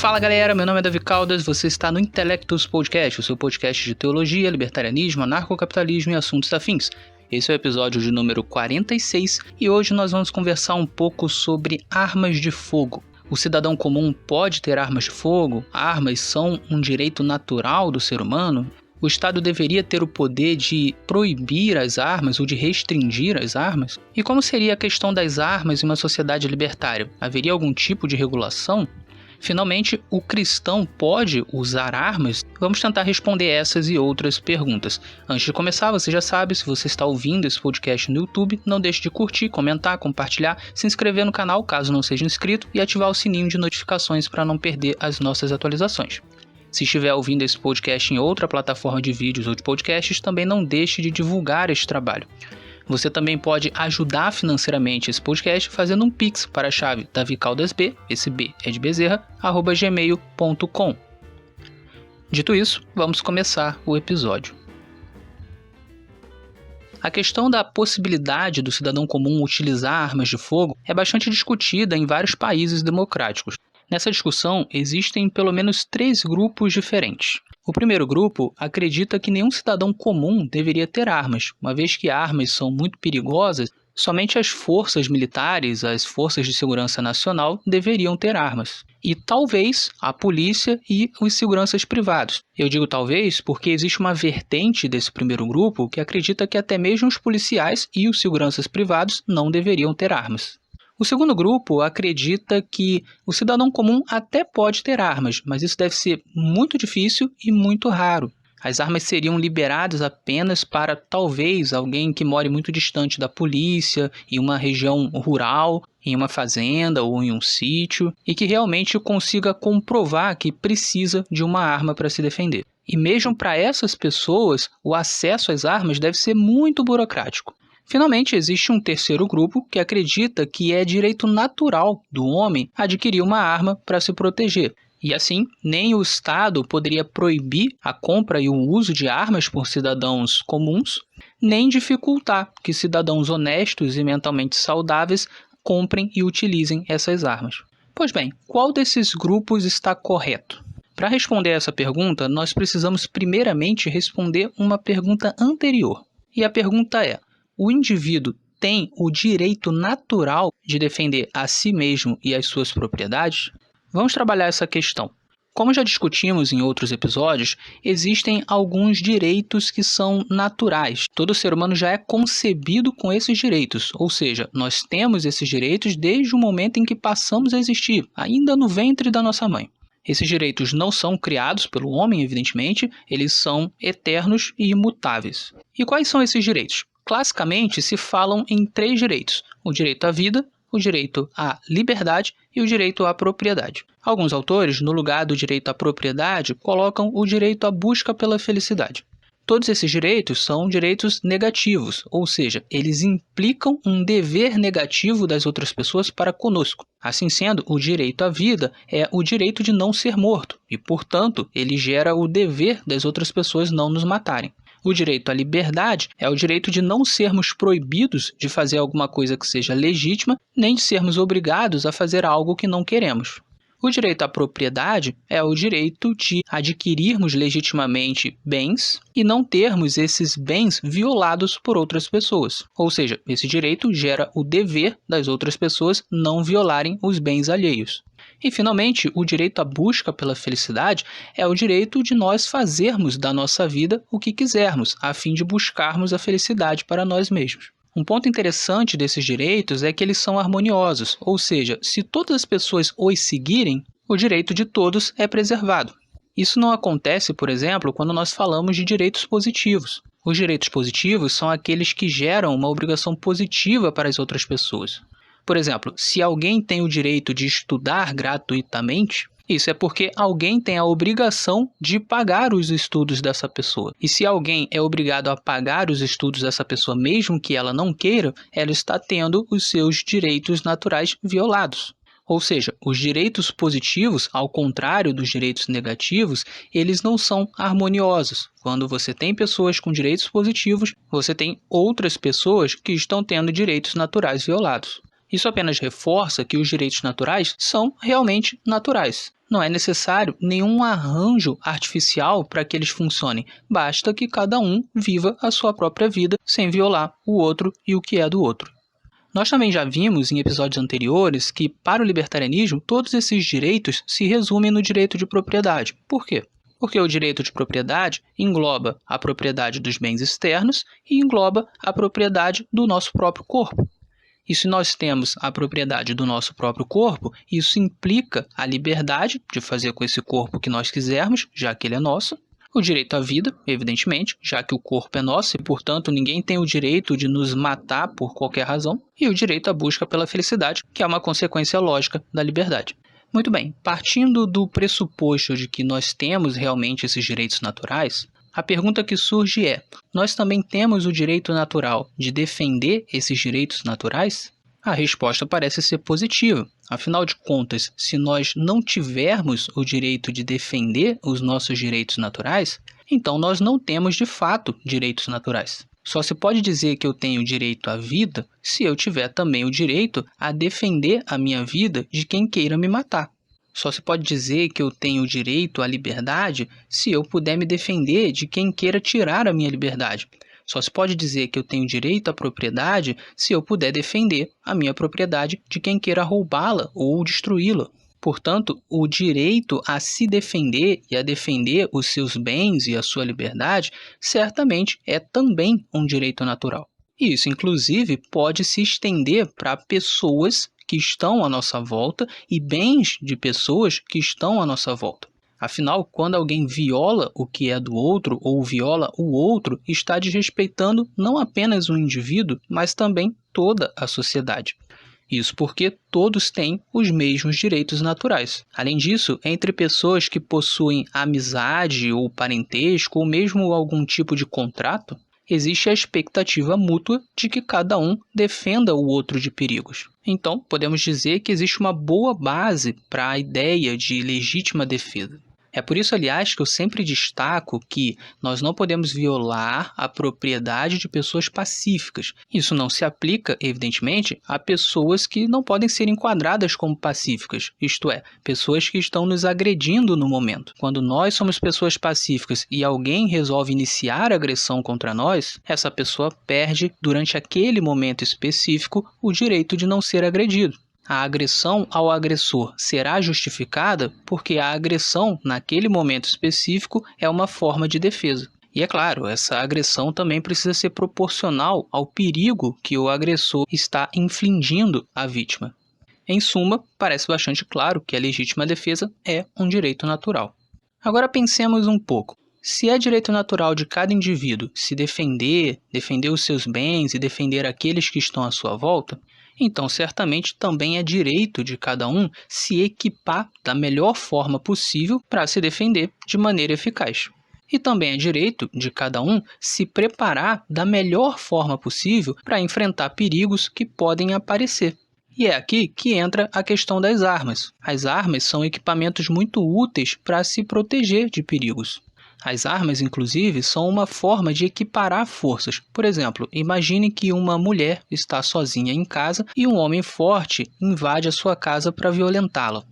Fala galera, meu nome é Davi Caldas, você está no Intelectus Podcast, o seu podcast de teologia, libertarianismo, anarcocapitalismo e assuntos afins. Esse é o episódio de número 46 e hoje nós vamos conversar um pouco sobre armas de fogo. O cidadão comum pode ter armas de fogo? Armas são um direito natural do ser humano? O Estado deveria ter o poder de proibir as armas ou de restringir as armas? E como seria a questão das armas em uma sociedade libertária? Haveria algum tipo de regulação? Finalmente, o cristão pode usar armas? Vamos tentar responder essas e outras perguntas. Antes de começar, você já sabe, se você está ouvindo esse podcast no YouTube, não deixe de curtir, comentar, compartilhar, se inscrever no canal caso não seja inscrito e ativar o sininho de notificações para não perder as nossas atualizações. Se estiver ouvindo esse podcast em outra plataforma de vídeos ou de podcasts, também não deixe de divulgar este trabalho. Você também pode ajudar financeiramente esse podcast fazendo um Pix para a chave davicaldasb, esse B é de Bezerra, @gmail.com. Dito isso, vamos começar o episódio. A questão da possibilidade do cidadão comum utilizar armas de fogo é bastante discutida em vários países democráticos. Nessa discussão, existem pelo menos 3 grupos diferentes. O primeiro grupo acredita que nenhum cidadão comum deveria ter armas, uma vez que armas são muito perigosas, somente as forças militares, as forças de segurança nacional deveriam ter armas. E talvez a polícia e os seguranças privados. Eu digo talvez porque existe uma vertente desse primeiro grupo que acredita que até mesmo os policiais e os seguranças privados não deveriam ter armas. O segundo grupo acredita que o cidadão comum até pode ter armas, mas isso deve ser muito difícil e muito raro. As armas seriam liberadas apenas para, talvez, alguém que more muito distante da polícia, em uma região rural, em uma fazenda ou em um sítio, e que realmente consiga comprovar que precisa de uma arma para se defender. E mesmo para essas pessoas, o acesso às armas deve ser muito burocrático. Finalmente, existe um terceiro grupo que acredita que é direito natural do homem adquirir uma arma para se proteger. E assim, nem o Estado poderia proibir a compra e o uso de armas por cidadãos comuns, nem dificultar que cidadãos honestos e mentalmente saudáveis comprem e utilizem essas armas. Pois bem, qual desses grupos está correto? Para responder essa pergunta, nós precisamos primeiramente responder uma pergunta anterior. E a pergunta é: o indivíduo tem o direito natural de defender a si mesmo e as suas propriedades? Vamos trabalhar essa questão. Como já discutimos em outros episódios, existem alguns direitos que são naturais. Todo ser humano já é concebido com esses direitos, ou seja, nós temos esses direitos desde o momento em que passamos a existir, ainda no ventre da nossa mãe. Esses direitos não são criados pelo homem, evidentemente, eles são eternos e imutáveis. E quais são esses direitos? Classicamente, se falam em 3 direitos: o direito à vida, o direito à liberdade e o direito à propriedade. Alguns autores, no lugar do direito à propriedade, colocam o direito à busca pela felicidade. Todos esses direitos são direitos negativos, ou seja, eles implicam um dever negativo das outras pessoas para conosco. Assim sendo, o direito à vida é o direito de não ser morto e, portanto, ele gera o dever das outras pessoas não nos matarem. O direito à liberdade é o direito de não sermos proibidos de fazer alguma coisa que seja legítima, nem de sermos obrigados a fazer algo que não queremos. O direito à propriedade é o direito de adquirirmos legitimamente bens e não termos esses bens violados por outras pessoas. Ou seja, esse direito gera o dever das outras pessoas não violarem os bens alheios. E, finalmente, o direito à busca pela felicidade é o direito de nós fazermos da nossa vida o que quisermos, a fim de buscarmos a felicidade para nós mesmos. Um ponto interessante desses direitos é que eles são harmoniosos, ou seja, se todas as pessoas os seguirem, o direito de todos é preservado. Isso não acontece, por exemplo, quando nós falamos de direitos positivos. Os direitos positivos são aqueles que geram uma obrigação positiva para as outras pessoas. Por exemplo, se alguém tem o direito de estudar gratuitamente, isso é porque alguém tem a obrigação de pagar os estudos dessa pessoa. E se alguém é obrigado a pagar os estudos dessa pessoa, mesmo que ela não queira, ela está tendo os seus direitos naturais violados. Ou seja, os direitos positivos, ao contrário dos direitos negativos, eles não são harmoniosos. Quando você tem pessoas com direitos positivos, você tem outras pessoas que estão tendo direitos naturais violados. Isso apenas reforça que os direitos naturais são realmente naturais. Não é necessário nenhum arranjo artificial para que eles funcionem. Basta que cada um viva a sua própria vida sem violar o outro e o que é do outro. Nós também já vimos em episódios anteriores que, para o libertarianismo, todos esses direitos se resumem no direito de propriedade. Por quê? Porque o direito de propriedade engloba a propriedade dos bens externos e engloba a propriedade do nosso próprio corpo. E se nós temos a propriedade do nosso próprio corpo, isso implica a liberdade de fazer com esse corpo o que nós quisermos, já que ele é nosso. O direito à vida, evidentemente, já que o corpo é nosso e, portanto, ninguém tem o direito de nos matar por qualquer razão. E o direito à busca pela felicidade, que é uma consequência lógica da liberdade. Muito bem, partindo do pressuposto de que nós temos realmente esses direitos naturais, a pergunta que surge é: nós também temos o direito natural de defender esses direitos naturais? A resposta parece ser positiva. Afinal de contas, se nós não tivermos o direito de defender os nossos direitos naturais, então nós não temos de fato direitos naturais. Só se pode dizer que eu tenho direito à vida se eu tiver também o direito a defender a minha vida de quem queira me matar. Só se pode dizer que eu tenho direito à liberdade se eu puder me defender de quem queira tirar a minha liberdade. Só se pode dizer que eu tenho direito à propriedade se eu puder defender a minha propriedade de quem queira roubá-la ou destruí-la. Portanto, o direito a se defender e a defender os seus bens e a sua liberdade certamente é também um direito natural. E isso, inclusive, pode se estender para pessoas que estão à nossa volta e bens de pessoas que estão à nossa volta. Afinal, quando alguém viola o que é do outro ou viola o outro, está desrespeitando não apenas o indivíduo, mas também toda a sociedade. Isso porque todos têm os mesmos direitos naturais. Além disso, entre pessoas que possuem amizade ou parentesco ou mesmo algum tipo de contrato, existe a expectativa mútua de que cada um defenda o outro de perigos. Então, podemos dizer que existe uma boa base para a ideia de legítima defesa. É por isso, aliás, que eu sempre destaco que nós não podemos violar a propriedade de pessoas pacíficas. Isso não se aplica, evidentemente, a pessoas que não podem ser enquadradas como pacíficas, isto é, pessoas que estão nos agredindo no momento. Quando nós somos pessoas pacíficas e alguém resolve iniciar agressão contra nós, essa pessoa perde, durante aquele momento específico, o direito de não ser agredido. A agressão ao agressor será justificada porque a agressão, naquele momento específico, é uma forma de defesa. E é claro, essa agressão também precisa ser proporcional ao perigo que o agressor está infligindo à vítima. Em suma, parece bastante claro que a legítima defesa é um direito natural. Agora pensemos um pouco. Se é direito natural de cada indivíduo se defender os seus bens e defender aqueles que estão à sua volta, então certamente também é direito de cada um se equipar da melhor forma possível para se defender de maneira eficaz. E também é direito de cada um se preparar da melhor forma possível para enfrentar perigos que podem aparecer. E é aqui que entra a questão das armas. As armas são equipamentos muito úteis para se proteger de perigos. As armas, inclusive, são uma forma de equiparar forças. Por exemplo, imagine que uma mulher está sozinha em casa e um homem forte invade a sua casa para violentá-la.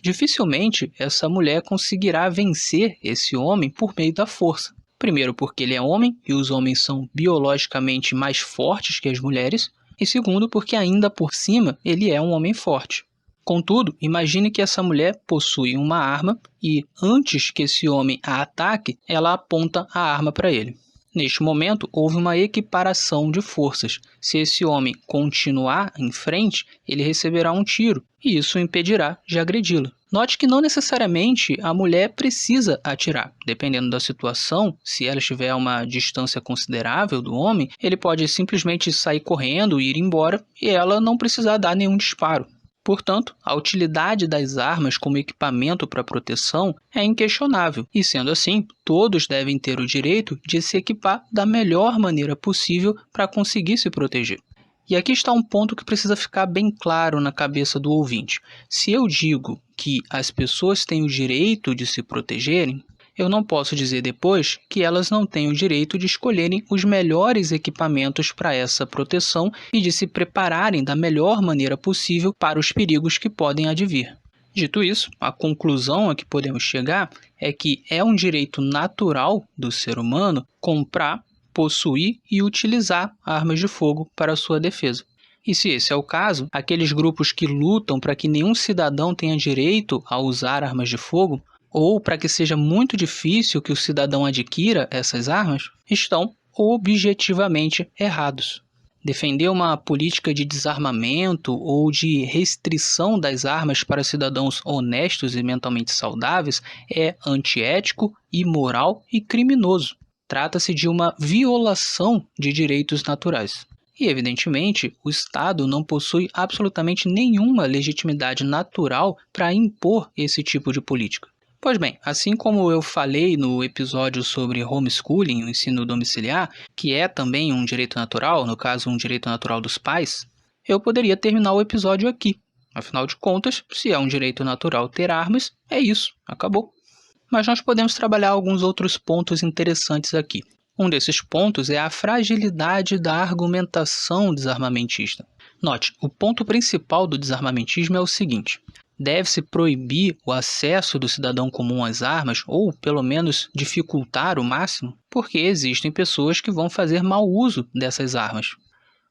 Dificilmente essa mulher conseguirá vencer esse homem por meio da força. Primeiro, porque ele é homem e os homens são biologicamente mais fortes que as mulheres. E segundo, porque ainda por cima ele é um homem forte. Contudo, imagine que essa mulher possui uma arma e, antes que esse homem a ataque, ela aponta a arma para ele. Neste momento, houve uma equiparação de forças. Se esse homem continuar em frente, ele receberá um tiro, e isso o impedirá de agredi-la. Note que não necessariamente a mulher precisa atirar. Dependendo da situação, se ela estiver a uma distância considerável do homem, ele pode simplesmente sair correndo e ir embora, e ela não precisar dar nenhum disparo. Portanto, a utilidade das armas como equipamento para proteção é inquestionável, e sendo assim, todos devem ter o direito de se equipar da melhor maneira possível para conseguir se proteger. E aqui está um ponto que precisa ficar bem claro na cabeça do ouvinte. Se eu digo que as pessoas têm o direito de se protegerem, eu não posso dizer depois que elas não têm o direito de escolherem os melhores equipamentos para essa proteção e de se prepararem da melhor maneira possível para os perigos que podem advir. Dito isso, a conclusão a que podemos chegar é que é um direito natural do ser humano comprar, possuir e utilizar armas de fogo para sua defesa. E se esse é o caso, aqueles grupos que lutam para que nenhum cidadão tenha direito a usar armas de fogo, ou para que seja muito difícil que o cidadão adquira essas armas, estão objetivamente errados. Defender uma política de desarmamento ou de restrição das armas para cidadãos honestos e mentalmente saudáveis é antiético, imoral e criminoso. Trata-se de uma violação de direitos naturais. E, evidentemente, o Estado não possui absolutamente nenhuma legitimidade natural para impor esse tipo de política. Pois bem, assim como eu falei no episódio sobre homeschooling, o ensino domiciliar, que é também um direito natural, no caso um direito natural dos pais, eu poderia terminar o episódio aqui. Afinal de contas, se é um direito natural ter armas, é isso, acabou. Mas nós podemos trabalhar alguns outros pontos interessantes aqui. Um desses pontos é a fragilidade da argumentação desarmamentista. Note, o ponto principal do desarmamentismo é o seguinte: deve-se proibir o acesso do cidadão comum às armas, ou pelo menos dificultar o máximo, porque existem pessoas que vão fazer mau uso dessas armas.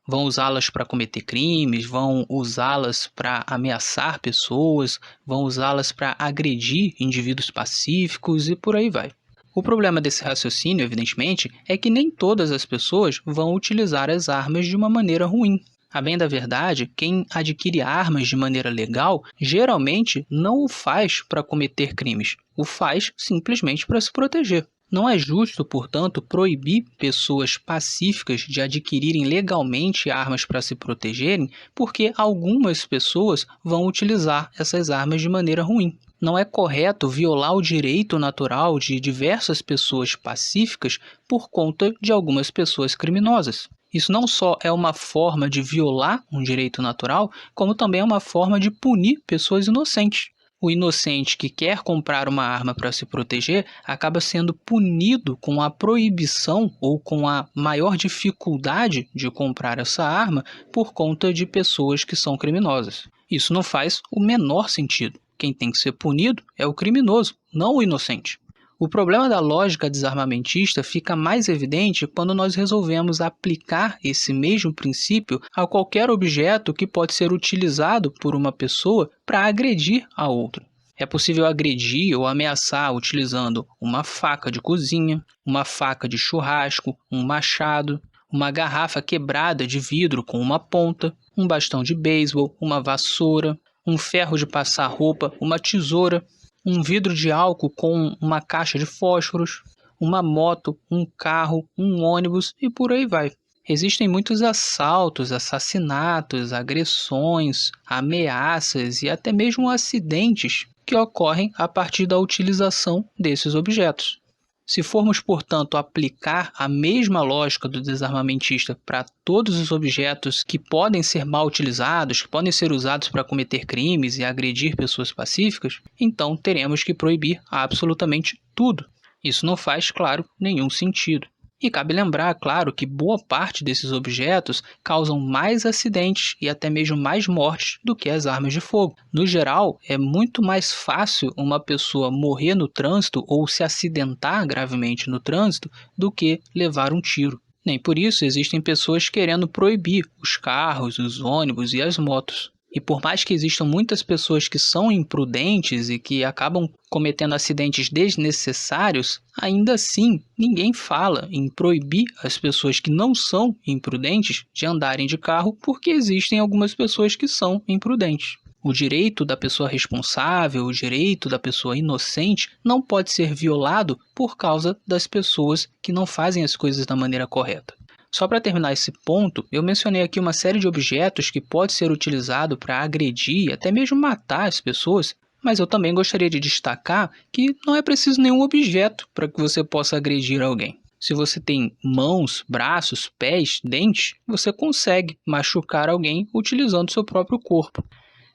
Vão usá-las para cometer crimes, vão usá-las para ameaçar pessoas, vão usá-las para agredir indivíduos pacíficos e por aí vai. O problema desse raciocínio, evidentemente, é que nem todas as pessoas vão utilizar as armas de uma maneira ruim. A bem da verdade, quem adquire armas de maneira legal, geralmente não o faz para cometer crimes, o faz simplesmente para se proteger. Não é justo, portanto, proibir pessoas pacíficas de adquirirem legalmente armas para se protegerem, porque algumas pessoas vão utilizar essas armas de maneira ruim. Não é correto violar o direito natural de diversas pessoas pacíficas por conta de algumas pessoas criminosas. Isso não só é uma forma de violar um direito natural, como também é uma forma de punir pessoas inocentes. O inocente que quer comprar uma arma para se proteger acaba sendo punido com a proibição ou com a maior dificuldade de comprar essa arma por conta de pessoas que são criminosas. Isso não faz o menor sentido. Quem tem que ser punido é o criminoso, não o inocente. O problema da lógica desarmamentista fica mais evidente quando nós resolvemos aplicar esse mesmo princípio a qualquer objeto que pode ser utilizado por uma pessoa para agredir a outra. É possível agredir ou ameaçar utilizando uma faca de cozinha, uma faca de churrasco, um machado, uma garrafa quebrada de vidro com uma ponta, um bastão de beisebol, uma vassoura, um ferro de passar roupa, uma tesoura, um vidro de álcool com uma caixa de fósforos, uma moto, um carro, um ônibus e por aí vai. Existem muitos assaltos, assassinatos, agressões, ameaças e até mesmo acidentes que ocorrem a partir da utilização desses objetos. Se formos, portanto, aplicar a mesma lógica do desarmamentista para todos os objetos que podem ser mal utilizados, que podem ser usados para cometer crimes e agredir pessoas pacíficas, então teremos que proibir absolutamente tudo. Isso não faz, claro, nenhum sentido. E cabe lembrar, claro, que boa parte desses objetos causam mais acidentes e até mesmo mais mortes do que as armas de fogo. No geral, é muito mais fácil uma pessoa morrer no trânsito ou se acidentar gravemente no trânsito do que levar um tiro. Nem por isso existem pessoas querendo proibir os carros, os ônibus e as motos. E por mais que existam muitas pessoas que são imprudentes e que acabam cometendo acidentes desnecessários, ainda assim ninguém fala em proibir as pessoas que não são imprudentes de andarem de carro, porque existem algumas pessoas que são imprudentes. O direito da pessoa responsável, o direito da pessoa inocente não pode ser violado por causa das pessoas que não fazem as coisas da maneira correta. Só para terminar esse ponto, eu mencionei aqui uma série de objetos que pode ser utilizado para agredir e até mesmo matar as pessoas, mas eu também gostaria de destacar que não é preciso nenhum objeto para que você possa agredir alguém. Se você tem mãos, braços, pés, dentes, você consegue machucar alguém utilizando seu próprio corpo.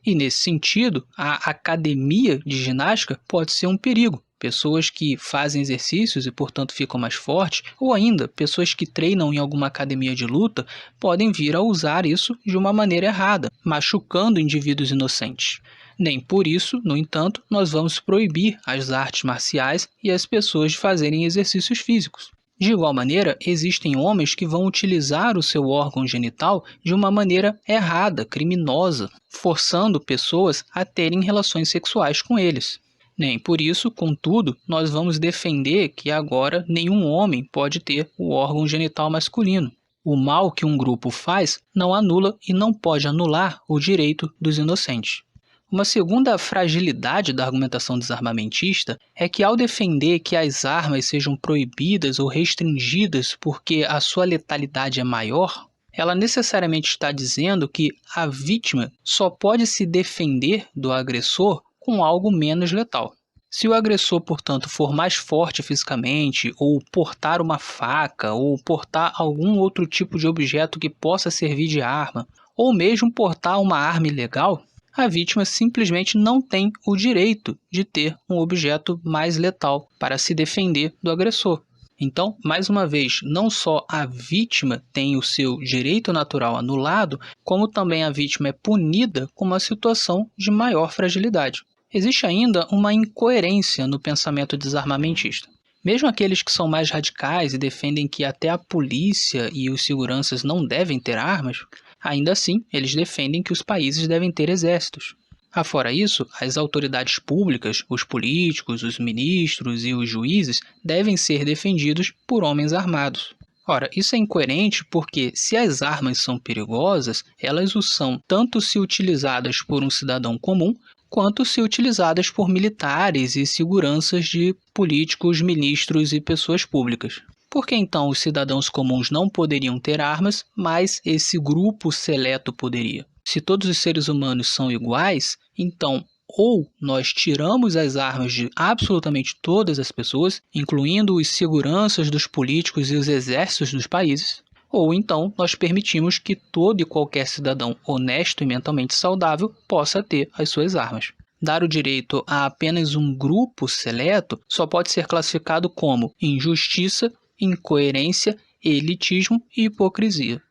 E nesse sentido, a academia de ginástica pode ser um perigo, pessoas que fazem exercícios e, portanto, ficam mais fortes, ou ainda pessoas que treinam em alguma academia de luta, podem vir a usar isso de uma maneira errada, machucando indivíduos inocentes. Nem por isso, no entanto, nós vamos proibir as artes marciais e as pessoas de fazerem exercícios físicos. De igual maneira, existem homens que vão utilizar o seu órgão genital de uma maneira errada, criminosa, forçando pessoas a terem relações sexuais com eles. Nem por isso, contudo, nós vamos defender que agora nenhum homem pode ter o órgão genital masculino. O mal que um grupo faz não anula e não pode anular o direito dos inocentes. Uma segunda fragilidade da argumentação desarmamentista é que, ao defender que as armas sejam proibidas ou restringidas porque a sua letalidade é maior, ela necessariamente está dizendo que a vítima só pode se defender do agressor com algo menos letal. Se o agressor, portanto, for mais forte fisicamente, ou portar uma faca, ou portar algum outro tipo de objeto que possa servir de arma, ou mesmo portar uma arma ilegal, a vítima simplesmente não tem o direito de ter um objeto mais letal para se defender do agressor. Então, mais uma vez, não só a vítima tem o seu direito natural anulado, como também a vítima é punida com uma situação de maior fragilidade. Existe ainda uma incoerência no pensamento desarmamentista. Mesmo aqueles que são mais radicais e defendem que até a polícia e os seguranças não devem ter armas, ainda assim, eles defendem que os países devem ter exércitos. Afora isso, as autoridades públicas, os políticos, os ministros e os juízes devem ser defendidos por homens armados. Ora, isso é incoerente porque, se as armas são perigosas, elas o são tanto se utilizadas por um cidadão comum, quanto se utilizadas por militares e seguranças de políticos, ministros e pessoas públicas. Por que então os cidadãos comuns não poderiam ter armas, mas esse grupo seleto poderia? Se todos os seres humanos são iguais, então ou nós tiramos as armas de absolutamente todas as pessoas, incluindo os seguranças dos políticos e os exércitos dos países, ou então nós permitimos que todo e qualquer cidadão honesto e mentalmente saudável possa ter as suas armas. Dar o direito a apenas um grupo seleto só pode ser classificado como injustiça, incoerência, elitismo e hipocrisia.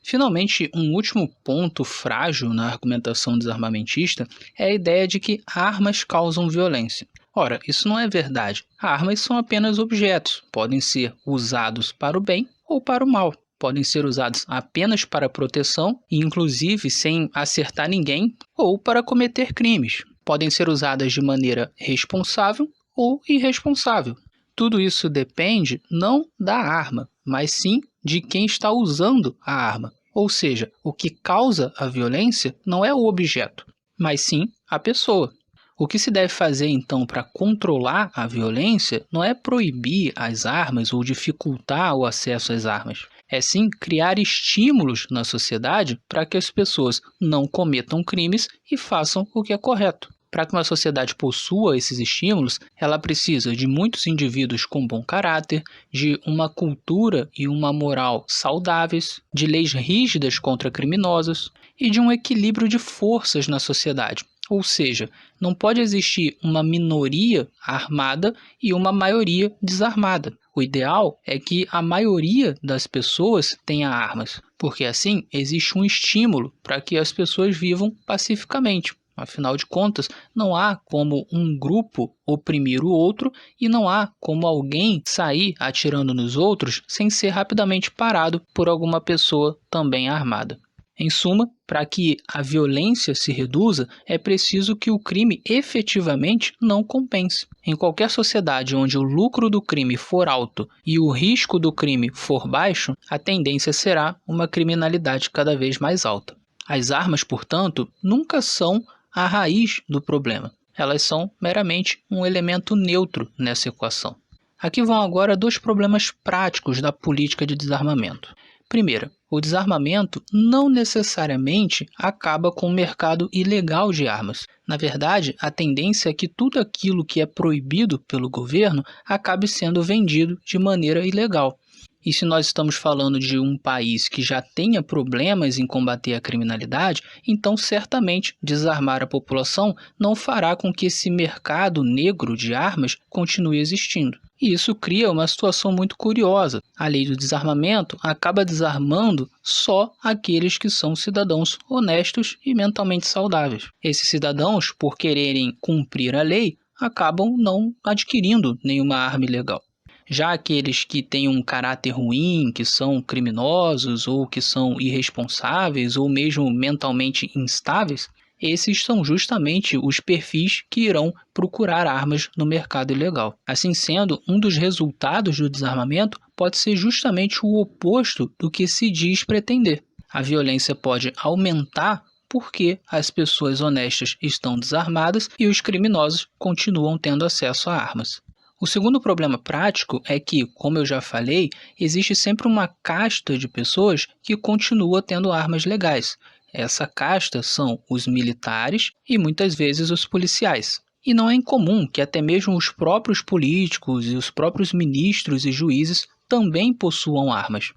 Finalmente, um último ponto frágil na argumentação desarmamentista é a ideia de que armas causam violência. Ora, isso não é verdade. Armas são apenas objetos, podem ser usados para o bem ou para o mal. Podem ser usados apenas para proteção, inclusive sem acertar ninguém, ou para cometer crimes. Podem ser usadas de maneira responsável ou irresponsável. Tudo isso depende não da arma, mas sim de quem está usando a arma. Ou seja, o que causa a violência não é o objeto, mas sim a pessoa. O que se deve fazer, então, para controlar a violência não é proibir as armas ou dificultar o acesso às armas. É sim criar estímulos na sociedade para que as pessoas não cometam crimes e façam o que é correto. Para que uma sociedade possua esses estímulos, ela precisa de muitos indivíduos com bom caráter, de uma cultura e uma moral saudáveis, de leis rígidas contra criminosos e de um equilíbrio de forças na sociedade. Ou seja, não pode existir uma minoria armada e uma maioria desarmada. O ideal é que a maioria das pessoas tenha armas, porque assim existe um estímulo para que as pessoas vivam pacificamente. Afinal de contas, não há como um grupo oprimir o outro e não há como alguém sair atirando nos outros sem ser rapidamente parado por alguma pessoa também armada. Em suma, para que a violência se reduza, é preciso que o crime efetivamente não compense. Em qualquer sociedade onde o lucro do crime for alto e o risco do crime for baixo, a tendência será uma criminalidade cada vez mais alta. As armas, portanto, nunca são a raiz do problema. Elas são meramente um elemento neutro nessa equação. Aqui vão agora dois problemas práticos da política de desarmamento. Primeiro, o desarmamento não necessariamente acaba com o mercado ilegal de armas. Na verdade, a tendência é que tudo aquilo que é proibido pelo governo acabe sendo vendido de maneira ilegal. E se nós estamos falando de um país que já tenha problemas em combater a criminalidade, então certamente desarmar a população não fará com que esse mercado negro de armas continue existindo. E isso cria uma situação muito curiosa. A lei do desarmamento acaba desarmando só aqueles que são cidadãos honestos e mentalmente saudáveis. Esses cidadãos, por quererem cumprir a lei, acabam não adquirindo nenhuma arma ilegal. Já aqueles que têm um caráter ruim, que são criminosos ou que são irresponsáveis ou mesmo mentalmente instáveis, esses são justamente os perfis que irão procurar armas no mercado ilegal. Assim sendo, um dos resultados do desarmamento pode ser justamente o oposto do que se diz pretender. A violência pode aumentar porque as pessoas honestas estão desarmadas e os criminosos continuam tendo acesso a armas. O segundo problema prático é que, como eu já falei, existe sempre uma casta de pessoas que continua tendo armas legais. Essa casta são os militares e muitas vezes os policiais. E não é incomum que até mesmo os próprios políticos e os próprios ministros e juízes também possuam armas.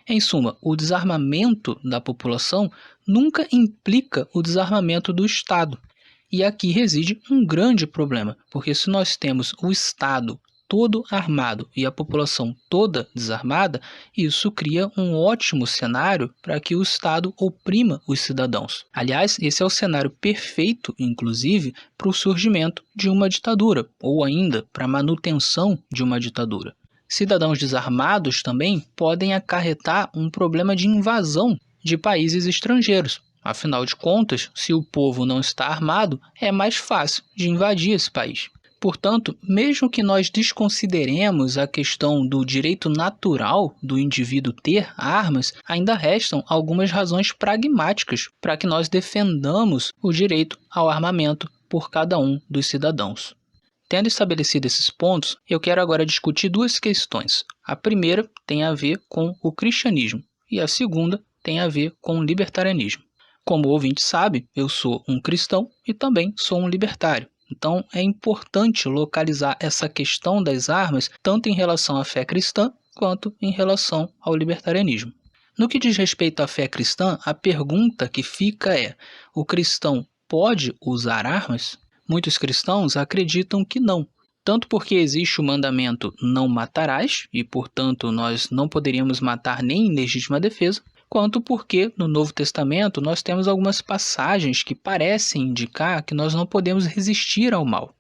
Em suma, o desarmamento da população nunca implica o desarmamento do Estado. E aqui reside um grande problema, porque se nós temos o Estado todo armado e a população toda desarmada, isso cria um ótimo cenário para que o Estado oprima os cidadãos. Aliás, esse é o cenário perfeito, inclusive, para o surgimento de uma ditadura, ou ainda para a manutenção de uma ditadura. Cidadãos desarmados também podem acarretar um problema de invasão de países estrangeiros. Afinal de contas, se o povo não está armado, é mais fácil de invadir esse país. Portanto, mesmo que nós desconsideremos a questão do direito natural do indivíduo ter armas, ainda restam algumas razões pragmáticas para que nós defendamos o direito ao armamento por cada um dos cidadãos. Tendo estabelecido esses pontos, eu quero agora discutir duas questões. A primeira tem a ver com o cristianismo e a segunda tem a ver com o libertarianismo. Como o ouvinte sabe, eu sou um cristão e também sou um libertário. Então, é importante localizar essa questão das armas tanto em relação à fé cristã quanto em relação ao libertarianismo. No que diz respeito à fé cristã, a pergunta que fica é: o cristão pode usar armas? Muitos cristãos acreditam que não. Tanto porque existe o mandamento não matarás, e portanto nós não poderíamos matar nem em legítima defesa, quanto porque no Novo Testamento nós temos algumas passagens que parecem indicar que nós não podemos resistir ao mal.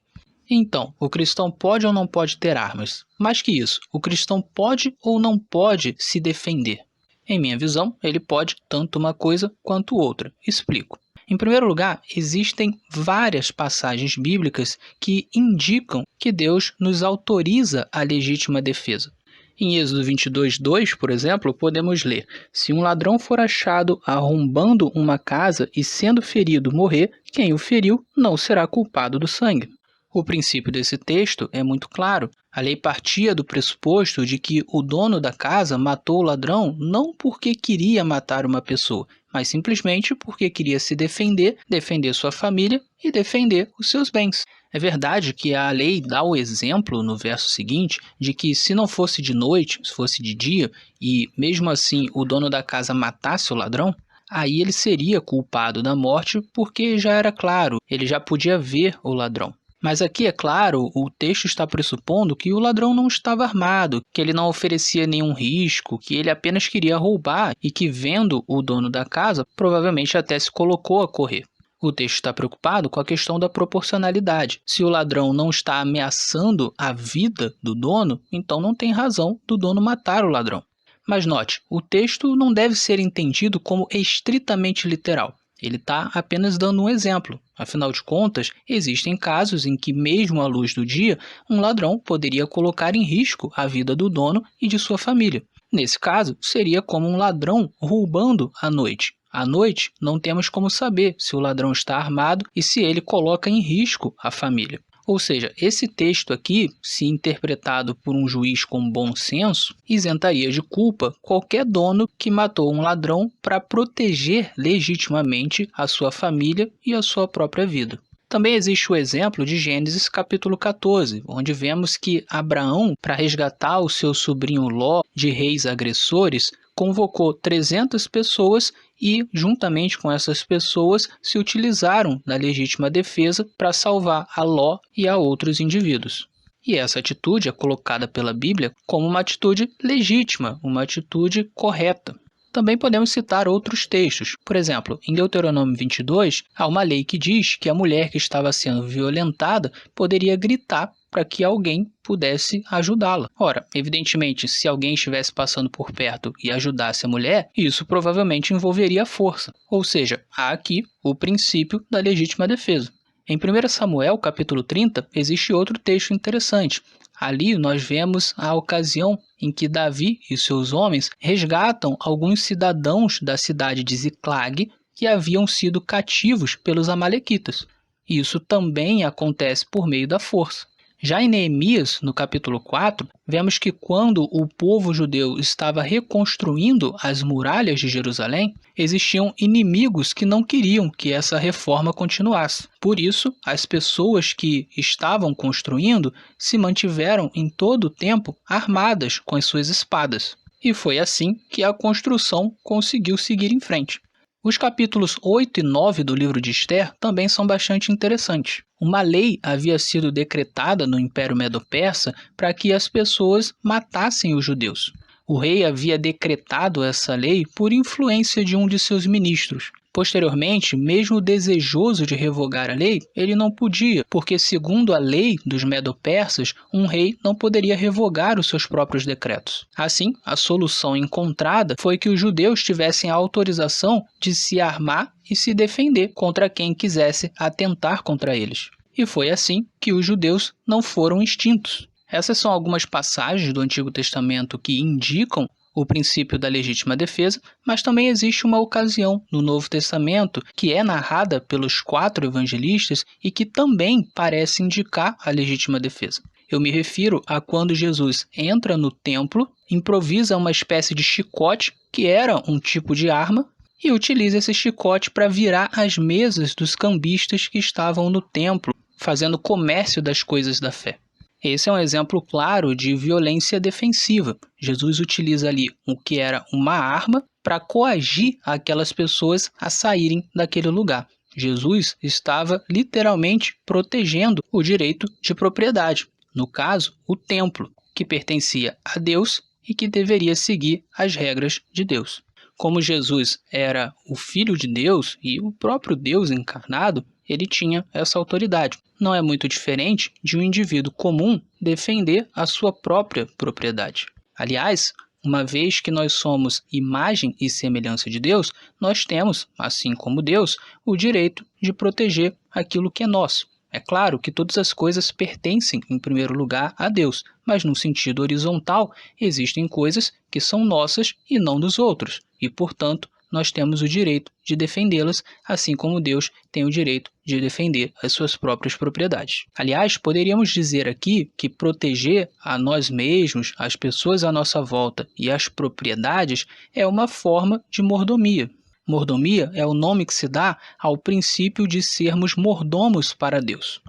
Então, o cristão pode ou não pode ter armas? Mais que isso, o cristão pode ou não pode se defender? Em minha visão, ele pode tanto uma coisa quanto outra. Explico. Em primeiro lugar, existem várias passagens bíblicas que indicam que Deus nos autoriza a legítima defesa. Em Êxodo 22:2, por exemplo, podemos ler: se um ladrão for achado arrombando uma casa e sendo ferido morrer, quem o feriu não será culpado do sangue. O princípio desse texto é muito claro. A lei partia do pressuposto de que o dono da casa matou o ladrão não porque queria matar uma pessoa, mas simplesmente porque queria se defender, defender sua família e defender os seus bens. É verdade que a lei dá o exemplo no verso seguinte de que se não fosse de noite, se fosse de dia, e mesmo assim o dono da casa matasse o ladrão, aí ele seria culpado da morte porque já era claro, ele já podia ver o ladrão. Mas aqui, é claro, o texto está pressupondo que o ladrão não estava armado, que ele não oferecia nenhum risco, que ele apenas queria roubar e que, vendo o dono da casa, provavelmente até se colocou a correr. O texto está preocupado com a questão da proporcionalidade. Se o ladrão não está ameaçando a vida do dono, então não tem razão do dono matar o ladrão. Mas note, o texto não deve ser entendido como estritamente literal. Ele está apenas dando um exemplo. Afinal de contas, existem casos em que, mesmo à luz do dia, um ladrão poderia colocar em risco a vida do dono e de sua família. Nesse caso, seria como um ladrão roubando à noite. À noite, não temos como saber se o ladrão está armado e se ele coloca em risco a família. Ou seja, esse texto aqui, se interpretado por um juiz com bom senso, isentaria de culpa qualquer dono que matou um ladrão para proteger legitimamente a sua família e a sua própria vida. Também existe o exemplo de Gênesis capítulo 14, onde vemos que Abraão, para resgatar o seu sobrinho Ló de reis agressores, convocou 300 pessoas e, juntamente com essas pessoas, se utilizaram da legítima defesa para salvar a Ló e a outros indivíduos. E essa atitude é colocada pela Bíblia como uma atitude legítima, uma atitude correta. Também podemos citar outros textos. Por exemplo, em Deuteronômio 22, há uma lei que diz que a mulher que estava sendo violentada poderia gritar para que alguém pudesse ajudá-la. Ora, evidentemente, se alguém estivesse passando por perto e ajudasse a mulher, isso provavelmente envolveria força. Ou seja, há aqui o princípio da legítima defesa. Em 1 Samuel, capítulo 30, existe outro texto interessante. Ali nós vemos a ocasião em que Davi e seus homens resgatam alguns cidadãos da cidade de Ziclag que haviam sido cativos pelos amalequitas. Isso também acontece por meio da força. Já em Neemias, no capítulo 4, vemos que quando o povo judeu estava reconstruindo as muralhas de Jerusalém, existiam inimigos que não queriam que essa reforma continuasse. Por isso, as pessoas que estavam construindo se mantiveram em todo o tempo armadas com as suas espadas. E foi assim que a construção conseguiu seguir em frente. Os capítulos 8 e 9 do livro de Esther também são bastante interessantes. Uma lei havia sido decretada no Império Medo-Persa para que as pessoas matassem os judeus. O rei havia decretado essa lei por influência de um de seus ministros. Posteriormente, mesmo desejoso de revogar a lei, ele não podia, porque segundo a lei dos Medo-Persas, um rei não poderia revogar os seus próprios decretos. Assim, a solução encontrada foi que os judeus tivessem a autorização de se armar e se defender contra quem quisesse atentar contra eles. E foi assim que os judeus não foram extintos. Essas são algumas passagens do Antigo Testamento que indicam o princípio da legítima defesa, mas também existe uma ocasião no Novo Testamento que é narrada pelos 4 evangelistas e que também parece indicar a legítima defesa. Eu me refiro a quando Jesus entra no templo, improvisa uma espécie de chicote, que era um tipo de arma, e utiliza esse chicote para virar as mesas dos cambistas que estavam no templo, fazendo comércio das coisas da fé. Esse é um exemplo claro de violência defensiva. Jesus utiliza ali o que era uma arma para coagir aquelas pessoas a saírem daquele lugar. Jesus estava literalmente protegendo o direito de propriedade, no caso, o templo, que pertencia a Deus e que deveria seguir as regras de Deus. Como Jesus era o Filho de Deus e o próprio Deus encarnado, ele tinha essa autoridade. Não é muito diferente de um indivíduo comum defender a sua própria propriedade. Aliás, uma vez que nós somos imagem e semelhança de Deus, nós temos, assim como Deus, o direito de proteger aquilo que é nosso. É claro que todas as coisas pertencem, em primeiro lugar, a Deus, mas no sentido horizontal, existem coisas que são nossas e não dos outros, e, portanto, nós temos o direito de defendê-las, assim como Deus tem o direito de defender as suas próprias propriedades. Aliás, poderíamos dizer aqui que proteger a nós mesmos, as pessoas à nossa volta e as propriedades é uma forma de mordomia. Mordomia é o nome que se dá ao princípio de sermos mordomos para Deus.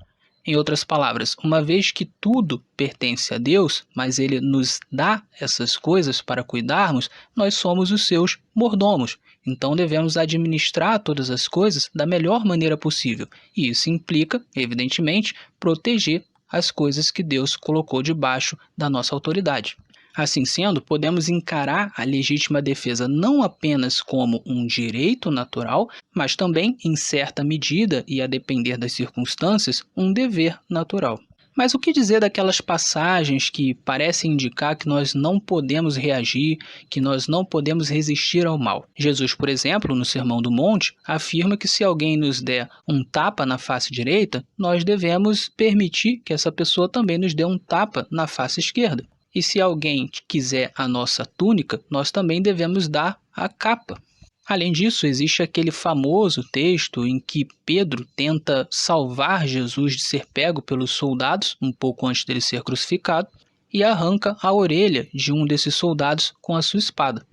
Em outras palavras, uma vez que tudo pertence a Deus, mas Ele nos dá essas coisas para cuidarmos, nós somos os seus mordomos. Então devemos administrar todas as coisas da melhor maneira possível. E isso implica, evidentemente, proteger as coisas que Deus colocou debaixo da nossa autoridade. Assim sendo, podemos encarar a legítima defesa não apenas como um direito natural, mas também, em certa medida e a depender das circunstâncias, um dever natural. Mas o que dizer daquelas passagens que parecem indicar que nós não podemos reagir, que nós não podemos resistir ao mal? Jesus, por exemplo, no Sermão do Monte, afirma que se alguém nos der um tapa na face direita, nós devemos permitir que essa pessoa também nos dê um tapa na face esquerda. E se alguém quiser a nossa túnica, nós também devemos dar a capa. Além disso, existe aquele famoso texto em que Pedro tenta salvar Jesus de ser pego pelos soldados, um pouco antes dele ser crucificado, e arranca a orelha de um desses soldados com a sua espada.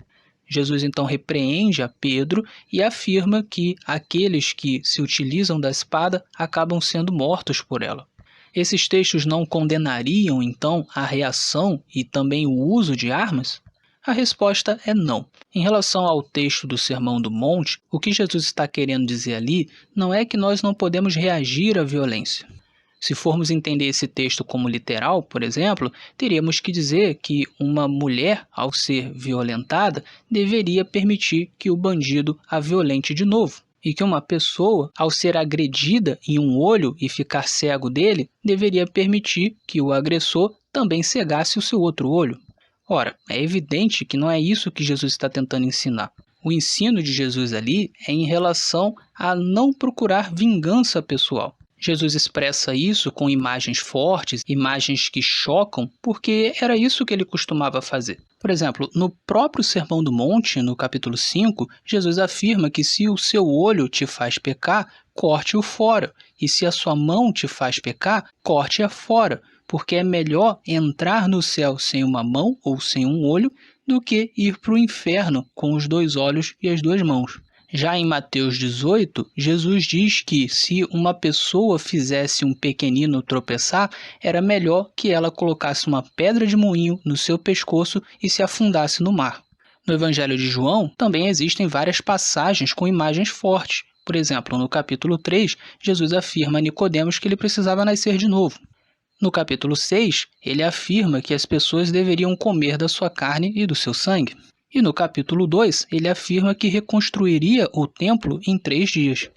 Jesus então repreende a Pedro e afirma que aqueles que se utilizam da espada acabam sendo mortos por ela. Esses textos não condenariam então a reação e também o uso de armas? A resposta é não. Em relação ao texto do Sermão do Monte, o que Jesus está querendo dizer ali não é que nós não podemos reagir à violência. Se formos entender esse texto como literal, por exemplo, teríamos que dizer que uma mulher, ao ser violentada, deveria permitir que o bandido a violente de novo. E que uma pessoa, ao ser agredida em um olho e ficar cego dele, deveria permitir que o agressor também cegasse o seu outro olho. Ora, é evidente que não é isso que Jesus está tentando ensinar. O ensino de Jesus ali é em relação a não procurar vingança pessoal. Jesus expressa isso com imagens fortes, imagens que chocam, porque era isso que ele costumava fazer. Por exemplo, no próprio Sermão do Monte, no capítulo 5, Jesus afirma que se o seu olho te faz pecar, corte-o fora, e se a sua mão te faz pecar, corte-a fora, porque é melhor entrar no céu sem uma mão ou sem um olho do que ir para o inferno com os 2 olhos e as 2 mãos. Já em Mateus 18, Jesus diz que se uma pessoa fizesse um pequenino tropeçar, era melhor que ela colocasse uma pedra de moinho no seu pescoço e se afundasse no mar. No Evangelho de João, também existem várias passagens com imagens fortes. Por exemplo, no capítulo 3, Jesus afirma a Nicodemos que ele precisava nascer de novo. No capítulo 6, ele afirma que as pessoas deveriam comer da sua carne e do seu sangue. E no capítulo 2, ele afirma que reconstruiria o templo em 3 dias.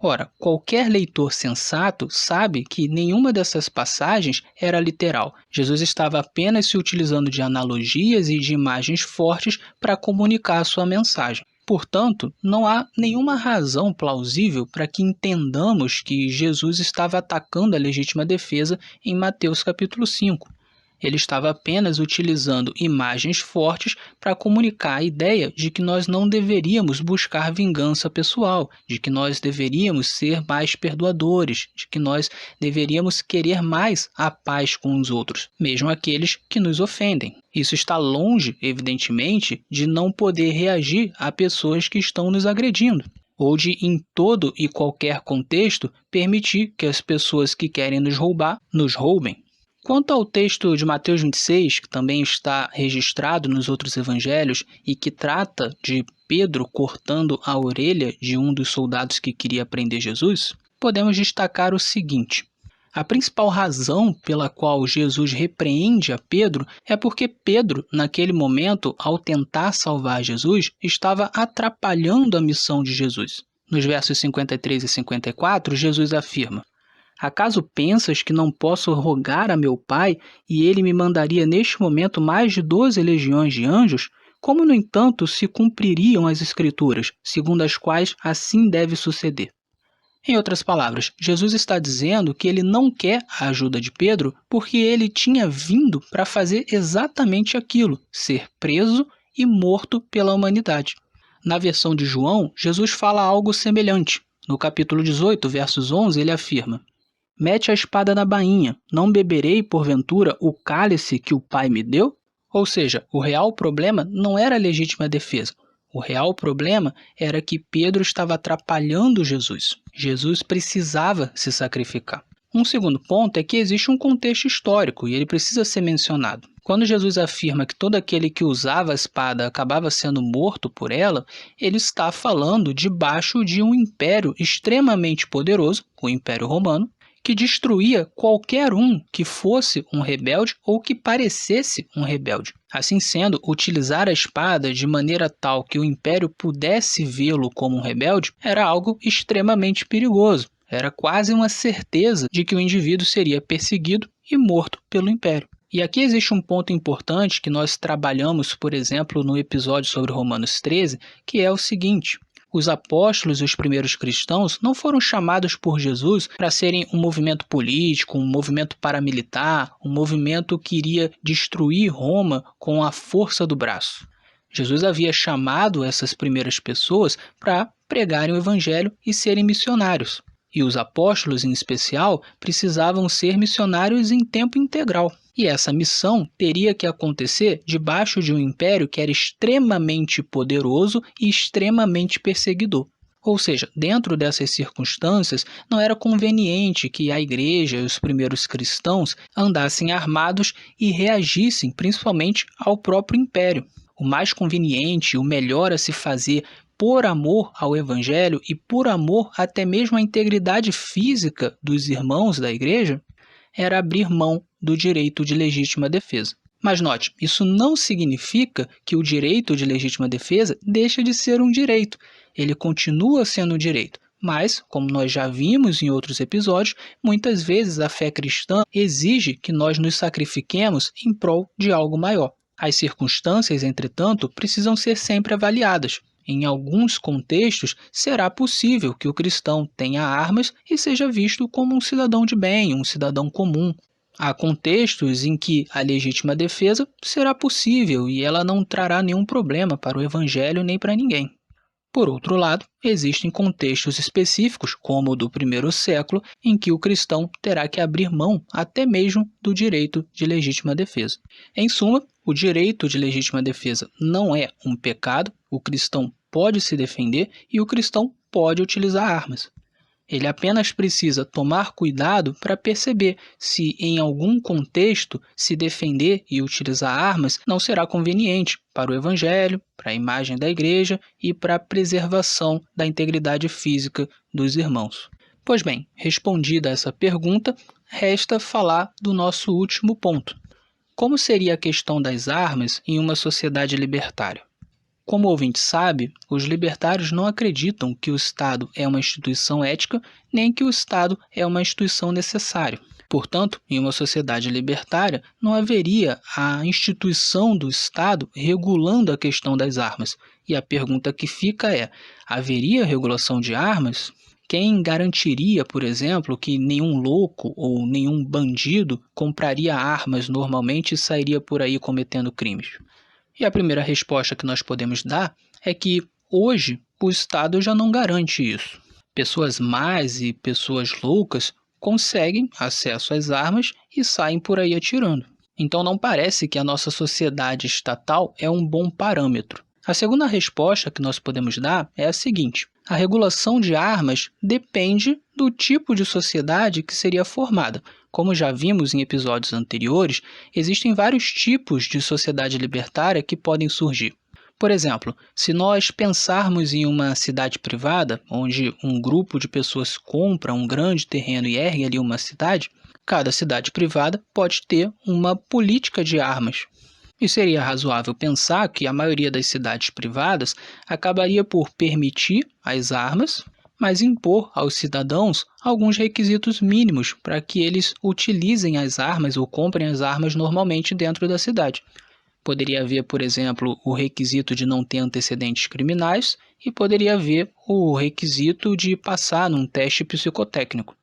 Ora, qualquer leitor sensato sabe que nenhuma dessas passagens era literal. Jesus estava apenas se utilizando de analogias e de imagens fortes para comunicar a sua mensagem. Portanto, não há nenhuma razão plausível para que entendamos que Jesus estava atacando a legítima defesa em Mateus capítulo 5. Ele estava apenas utilizando imagens fortes para comunicar a ideia de que nós não deveríamos buscar vingança pessoal, de que nós deveríamos ser mais perdoadores, de que nós deveríamos querer mais a paz com os outros, mesmo aqueles que nos ofendem. Isso está longe, evidentemente, de não poder reagir a pessoas que estão nos agredindo, ou de, em todo e qualquer contexto, permitir que as pessoas que querem nos roubar, nos roubem. Quanto ao texto de Mateus 26, que também está registrado nos outros evangelhos e que trata de Pedro cortando a orelha de um dos soldados que queria prender Jesus, podemos destacar o seguinte: a principal razão pela qual Jesus repreende a Pedro é porque Pedro, naquele momento, ao tentar salvar Jesus, estava atrapalhando a missão de Jesus. Nos versos 53 e 54, Jesus afirma: acaso pensas que não posso rogar a meu Pai e ele me mandaria neste momento mais de 12 legiões de anjos? Como, no entanto, se cumpririam as Escrituras, segundo as quais assim deve suceder? Em outras palavras, Jesus está dizendo que ele não quer a ajuda de Pedro porque ele tinha vindo para fazer exatamente aquilo, ser preso e morto pela humanidade. Na versão de João, Jesus fala algo semelhante. No capítulo 18, versos 11, ele afirma: mete a espada na bainha, não beberei, porventura, o cálice que o Pai me deu? Ou seja, o real problema não era a legítima defesa. O real problema era que Pedro estava atrapalhando Jesus. Jesus precisava se sacrificar. Um segundo ponto é que existe um contexto histórico e ele precisa ser mencionado. Quando Jesus afirma que todo aquele que usava a espada acabava sendo morto por ela, ele está falando debaixo de um império extremamente poderoso, o Império Romano, que destruía qualquer um que fosse um rebelde ou que parecesse um rebelde. Assim sendo, utilizar a espada de maneira tal que o império pudesse vê-lo como um rebelde era algo extremamente perigoso. Era quase uma certeza de que o indivíduo seria perseguido e morto pelo império. E aqui existe um ponto importante que nós trabalhamos, por exemplo, no episódio sobre Romanos 13, que é o seguinte: os apóstolos e os primeiros cristãos não foram chamados por Jesus para serem um movimento político, um movimento paramilitar, um movimento que iria destruir Roma com a força do braço. Jesus havia chamado essas primeiras pessoas para pregarem o evangelho e serem missionários. e os apóstolos, em especial, precisavam ser missionários em tempo integral. E essa missão teria que acontecer debaixo de um império que era extremamente poderoso e extremamente perseguidor. Ou seja, dentro dessas circunstâncias, não era conveniente que a igreja e os primeiros cristãos andassem armados e reagissem principalmente ao próprio império. O mais conveniente, o melhor a se fazer por amor ao evangelho e por amor até mesmo à integridade física dos irmãos da igreja, era abrir mão do direito de legítima defesa. Mas note, isso não significa que o direito de legítima defesa deixa de ser um direito. Ele continua sendo um direito, mas, como nós já vimos em outros episódios, muitas vezes a fé cristã exige que nós nos sacrifiquemos em prol de algo maior. As circunstâncias, entretanto, precisam ser sempre avaliadas. Em alguns contextos, será possível que o cristão tenha armas e seja visto como um cidadão de bem, um cidadão comum. Há contextos em que a legítima defesa será possível e ela não trará nenhum problema para o evangelho nem para ninguém. Por outro lado, existem contextos específicos, como o do primeiro século, em que o cristão terá que abrir mão até mesmo do direito de legítima defesa. Em suma, o direito de legítima defesa não é um pecado, o cristão pode se defender e o cristão pode utilizar armas. Ele apenas precisa tomar cuidado para perceber se, em algum contexto, se defender e utilizar armas não será conveniente para o evangelho, para a imagem da igreja e para a preservação da integridade física dos irmãos. Pois bem, respondida essa pergunta, resta falar do nosso último ponto. Como seria a questão das armas em uma sociedade libertária? Como o ouvinte sabe, os libertários não acreditam que o Estado é uma instituição ética, nem que o Estado é uma instituição necessária. Portanto, em uma sociedade libertária, não haveria a instituição do Estado regulando a questão das armas. E a pergunta que fica é: haveria regulação de armas? Quem garantiria, por exemplo, que nenhum louco ou nenhum bandido compraria armas normalmente e sairia por aí cometendo crimes? E a primeira resposta que nós podemos dar é que, hoje, o Estado já não garante isso. Pessoas más e pessoas loucas conseguem acesso às armas e saem por aí atirando. Então não parece que a nossa sociedade estatal é um bom parâmetro. A segunda resposta que nós podemos dar é a seguinte: a regulação de armas depende do tipo de sociedade que seria formada. Como já vimos em episódios anteriores, existem vários tipos de sociedade libertária que podem surgir. Por exemplo, se nós pensarmos em uma cidade privada, onde um grupo de pessoas compra um grande terreno e ergue ali uma cidade, cada cidade privada pode ter uma política de armas. E seria razoável pensar que a maioria das cidades privadas acabaria por permitir as armas, mas impor aos cidadãos alguns requisitos mínimos para que eles utilizem as armas ou comprem as armas normalmente dentro da cidade. Poderia haver, por exemplo, o requisito de não ter antecedentes criminais e poderia haver o requisito de passar num teste psicotécnico.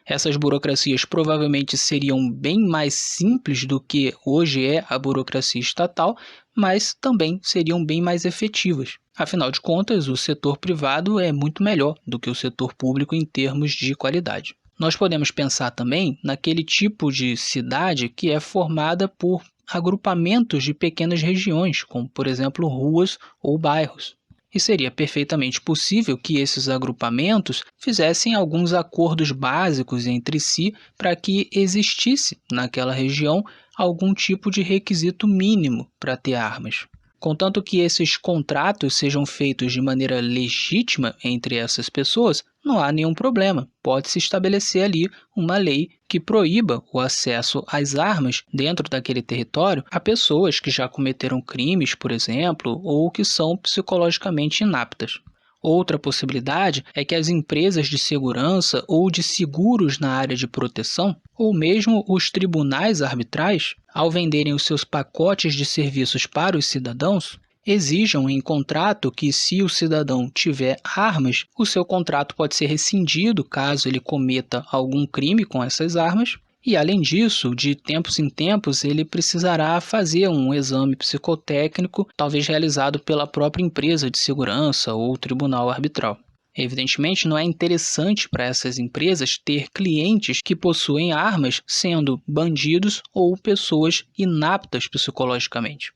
Essas burocracias provavelmente seriam bem mais simples do que hoje é a burocracia estatal, mas também seriam bem mais efetivas. Afinal de contas, o setor privado é muito melhor do que o setor público em termos de qualidade. Nós podemos pensar também naquele tipo de cidade que é formada por agrupamentos de pequenas regiões, como por exemplo ruas ou bairros. E seria perfeitamente possível que esses agrupamentos fizessem alguns acordos básicos entre si para que existisse naquela região algum tipo de requisito mínimo para ter armas. Contanto que esses contratos sejam feitos de maneira legítima entre essas pessoas, não há nenhum problema. Pode-se estabelecer ali uma lei que proíba o acesso às armas dentro daquele território a pessoas que já cometeram crimes, por exemplo, ou que são psicologicamente inaptas. Outra possibilidade é que as empresas de segurança ou de seguros na área de proteção, ou mesmo os tribunais arbitrais, ao venderem os seus pacotes de serviços para os cidadãos, exijam em contrato que, se o cidadão tiver armas, o seu contrato pode ser rescindido caso ele cometa algum crime com essas armas. E, além disso, de tempos em tempos, ele precisará fazer um exame psicotécnico, talvez realizado pela própria empresa de segurança ou tribunal arbitral. Evidentemente, não é interessante para essas empresas ter clientes que possuem armas, sendo bandidos ou pessoas inaptas psicologicamente.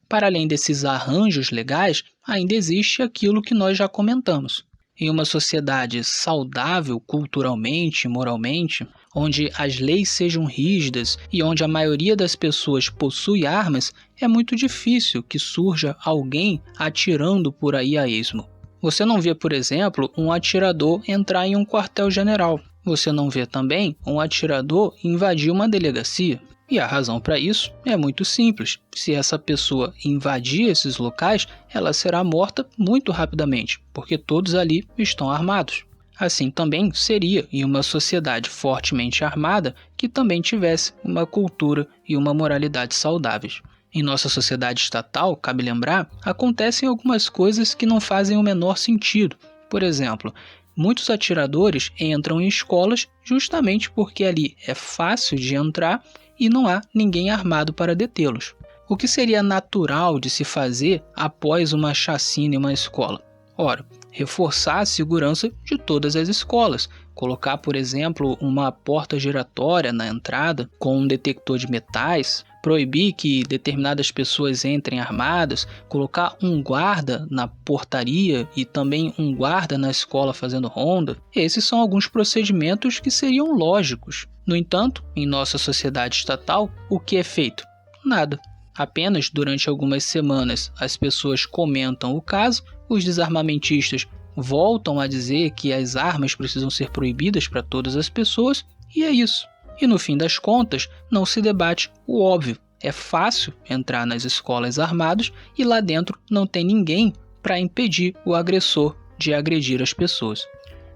Para além desses arranjos legais, ainda existe aquilo que nós já comentamos. Em uma sociedade saudável culturalmente e moralmente, onde as leis sejam rígidas e onde a maioria das pessoas possui armas, é muito difícil que surja alguém atirando por aí a esmo. Você não vê, por exemplo, um atirador entrar em um quartel-general. Você não vê também um atirador invadir uma delegacia. E a razão para isso é muito simples. Se essa pessoa invadir esses locais, ela será morta muito rapidamente, porque todos ali estão armados. Assim também seria em uma sociedade fortemente armada que também tivesse uma cultura e uma moralidade saudáveis. Em nossa sociedade estatal, cabe lembrar, acontecem algumas coisas que não fazem o menor sentido. Por exemplo, muitos atiradores entram em escolas justamente porque ali é fácil de entrar e não há ninguém armado para detê-los. O que seria natural de se fazer após uma chacina em uma escola? Ora, reforçar a segurança de todas as escolas, colocar, por exemplo, uma porta giratória na entrada com um detector de metais, proibir que determinadas pessoas entrem armadas, colocar um guarda na portaria e também um guarda na escola fazendo ronda. Esses são alguns procedimentos que seriam lógicos. No entanto, em nossa sociedade estatal, o que é feito? Nada. Apenas durante algumas semanas as pessoas comentam o caso, os desarmamentistas voltam a dizer que as armas precisam ser proibidas para todas as pessoas, e é isso. E no fim das contas, não se debate o óbvio. É fácil entrar nas escolas armados e lá dentro não tem ninguém para impedir o agressor de agredir as pessoas.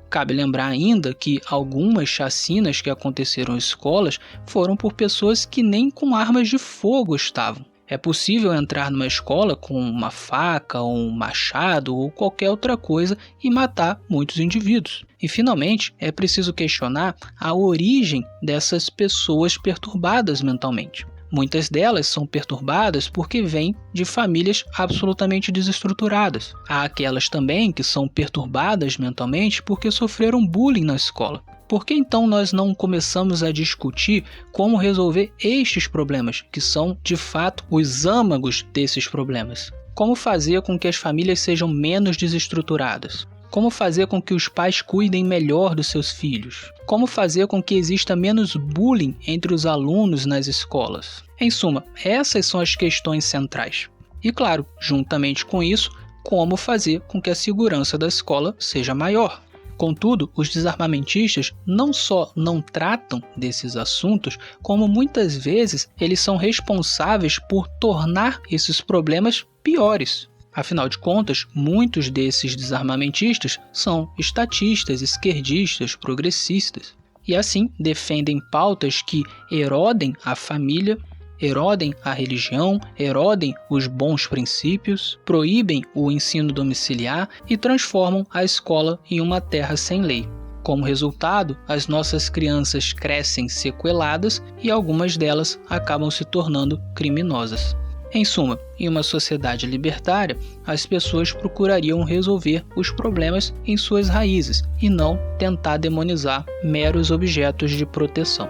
Cabe lembrar ainda que algumas chacinas que aconteceram em escolas foram por pessoas que nem com armas de fogo estavam. É possível entrar numa escola com uma faca, ou um machado ou qualquer outra coisa e matar muitos indivíduos. E finalmente, é preciso questionar a origem dessas pessoas perturbadas mentalmente. Muitas delas são perturbadas porque vêm de famílias absolutamente desestruturadas. Há aquelas também que são perturbadas mentalmente porque sofreram bullying na escola. Por que então nós não começamos a discutir como resolver estes problemas, que são de fato os âmagos desses problemas? Como fazer com que as famílias sejam menos desestruturadas? Como fazer com que os pais cuidem melhor dos seus filhos? Como fazer com que exista menos bullying entre os alunos nas escolas? Em suma, essas são as questões centrais. E claro, juntamente com isso, como fazer com que a segurança da escola seja maior? Contudo, os desarmamentistas não só não tratam desses assuntos, como muitas vezes eles são responsáveis por tornar esses problemas piores. Afinal de contas, muitos desses desarmamentistas são estatistas, esquerdistas, progressistas, e assim defendem pautas que erodem a família, erodem a religião, erodem os bons princípios, proíbem o ensino domiciliar e transformam a escola em uma terra sem lei. Como resultado, as nossas crianças crescem sequeladas e algumas delas acabam se tornando criminosas. Em suma, em uma sociedade libertária, as pessoas procurariam resolver os problemas em suas raízes e não tentar demonizar meros objetos de proteção.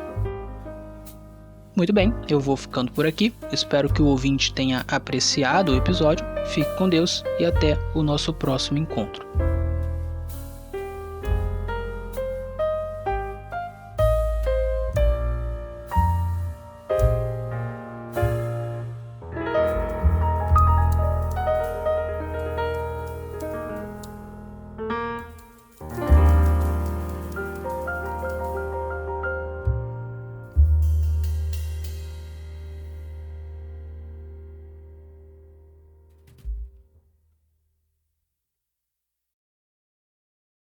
Muito bem, eu vou ficando por aqui. Espero que o ouvinte tenha apreciado o episódio. Fique com Deus e até o nosso próximo encontro.